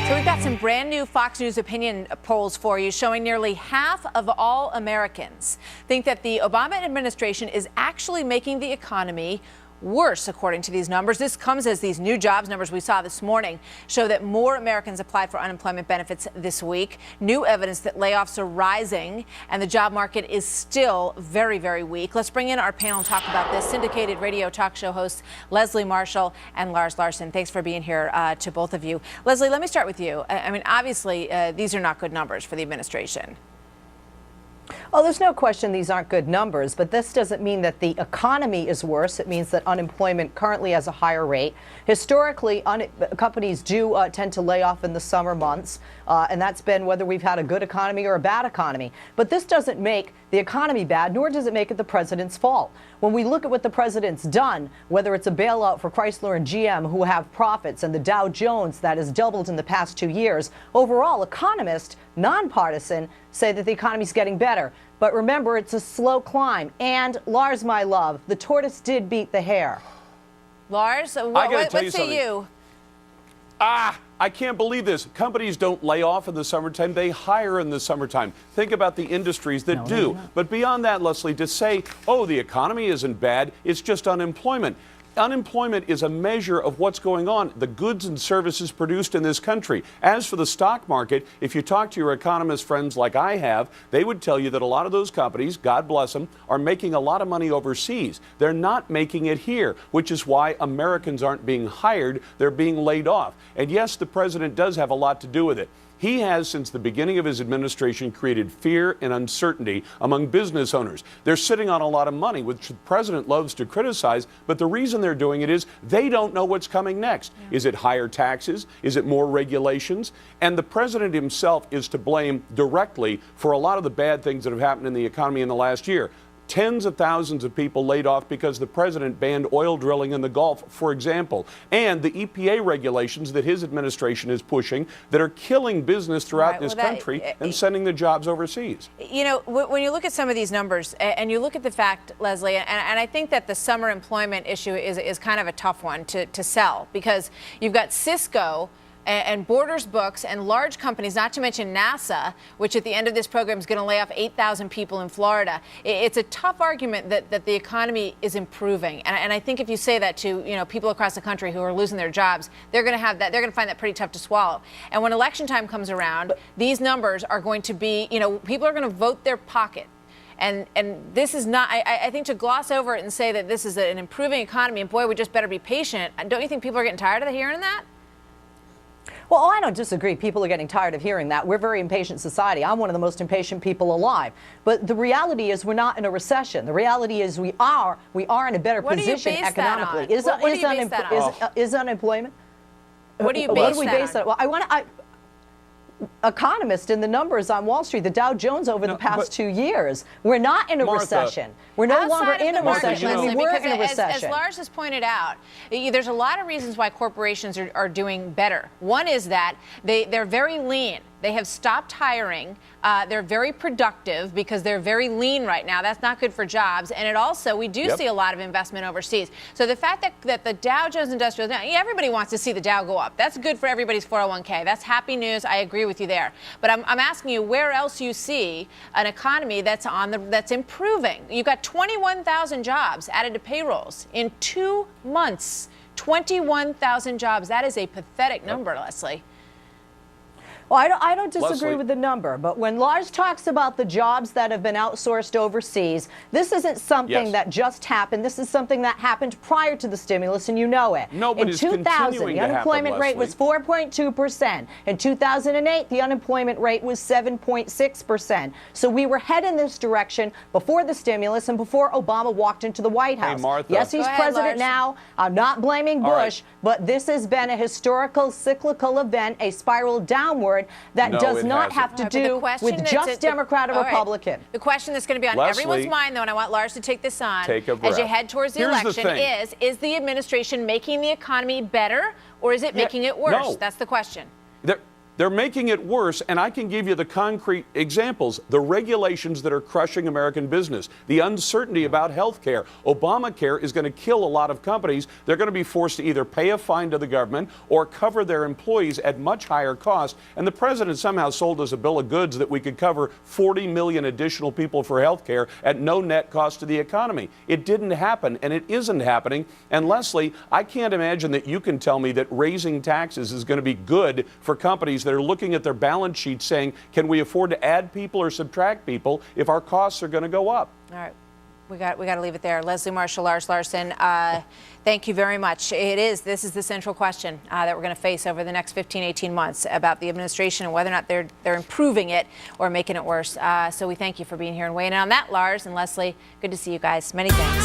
So we've got some brand new Fox News opinion polls for you showing nearly half of all Americans think that the Obama administration is actually making the economy worse, according to these numbers. This comes as these new jobs numbers we saw this morning show that more Americans applied for unemployment benefits this week. New evidence that layoffs are rising and the job market is still very, very weak. Let's bring in our panel and talk about this. Syndicated radio talk show hosts Leslie Marshall and Lars Larson. Thanks for being here to both of you. Leslie, let me start with you. I mean, obviously, these are not good numbers for the administration. Oh, there's no question these aren't good numbers, but this doesn't mean that the economy is worse. It means that unemployment currently has a higher rate. Historically, companies do tend to lay off in the summer months, and that's been whether we've had a good economy or a bad economy. But this doesn't make the economy bad, nor does it make it the president's fault. When we look at what the president's done, whether it's a bailout for Chrysler and GM, who have profits, and the Dow Jones that has doubled in the past 2 years, overall, economists, nonpartisan, say that the economy's getting better. But remember, it's a slow climb. And Lars, my love, the tortoise did beat the hare. Lars, what say you? I can't believe this. Companies don't lay off in the summertime. They hire in the summertime. Think about the industries that do. But beyond that, Leslie, to say, oh, the economy isn't bad, it's just unemployment. Unemployment is a measure of what's going on, the goods and services produced in this country. As for the stock market, if you talk to your economist friends like I have, they would tell you that a lot of those companies, God bless them, are making a lot of money overseas. They're not making it here, which is why Americans aren't being hired. They're being laid off. And yes, the president does have a lot to do with it. He has, since the beginning of his administration, created fear and uncertainty among business owners. They're sitting on a lot of money, which the president loves to criticize, but the reason they're doing it is they don't know what's coming next. Yeah. Is it higher taxes? Is it more regulations? And the president himself is to blame directly for a lot of the bad things that have happened in the economy in the last year. Tens of thousands of people laid off because the president banned oil drilling in the Gulf, for example, and the EPA regulations that his administration is pushing that are killing business throughout this country and sending the jobs overseas. You know, when you look at some of these numbers and you look at the fact, Leslie, and I think that the summer employment issue is kind of a tough one to sell, because you've got Cisco and Borders Books and large companies, not to mention NASA, which at the end of this program is going to lay off 8,000 people in Florida. It's a tough argument that the economy is improving. And I think if you say that to, people across the country who are losing their jobs, they're going to find that pretty tough to swallow. And when election time comes around, these numbers are going to be, people are going to vote their pocket. And this is not, I think, to gloss over it and say that this is an improving economy and boy, we just better be patient. Don't you think people are getting tired of hearing that? Well, I don't disagree. People are getting tired of hearing that. We're a very impatient society. I'm one of the most impatient people alive. But the reality is we're not in a recession. The reality is we are in a better position economically. Is unemployment? What do you base that on? Well, economist in the numbers on Wall Street, the Dow Jones over the past 2 years. We're not in a recession. We're no longer in a recession. We were in a recession. As Lars has pointed out, there's a lot of reasons why corporations are doing better. One is that they're very lean. They have stopped hiring. They're very productive because they're very lean right now. That's not good for jobs. And it also, we do see a lot of investment overseas. So the fact that the Dow Jones Industrial, everybody wants to see the Dow go up. That's good for everybody's 401k. That's happy news. I agree with you there. But I'm asking you where else you see an economy that's improving. You've got 21,000 jobs added to payrolls in 2 months. 21,000 jobs. That is a pathetic number, Leslie. Well, I don't disagree with the number, but when Lars talks about the jobs that have been outsourced overseas, this isn't something that just happened. This is something that happened prior to the stimulus, and you know it. No, but in 2000, the unemployment rate was 4.2%. In 2008, the unemployment rate was 7.6%. So we were heading this direction before the stimulus and before Obama walked into the White House. Hey, Martha. Yes, he's president now. I'm not blaming Bush, but this has been a historical cyclical event, a spiral downward that does not have to do with just Democrat or Republican. The question that's going to be on everyone's mind, though, and I want Lars to take this on, as you head towards the election, is the administration making the economy better or is it making it worse? No. That's the question. They're making it worse, and I can give you the concrete examples. The regulations that are crushing American business, the uncertainty about health care. Obamacare is going to kill a lot of companies. They're going to be forced to either pay a fine to the government or cover their employees at much higher cost. And the president somehow sold us a bill of goods that we could cover 40 million additional people for health care at no net cost to the economy. It didn't happen, and it isn't happening. And Leslie, I can't imagine that you can tell me that raising taxes is going to be good for companies that are looking at their balance sheet saying, can we afford to add people or subtract people if our costs are going to go up? All right. We got to leave it there. Leslie Marshall, Lars Larson, thank you very much. This is the central question that we're going to face over the next 15, 18 months about the administration and whether or not they're improving it or making it worse. So we thank you for being here and weighing in on that, Lars and Leslie. Good to see you guys. Many thanks.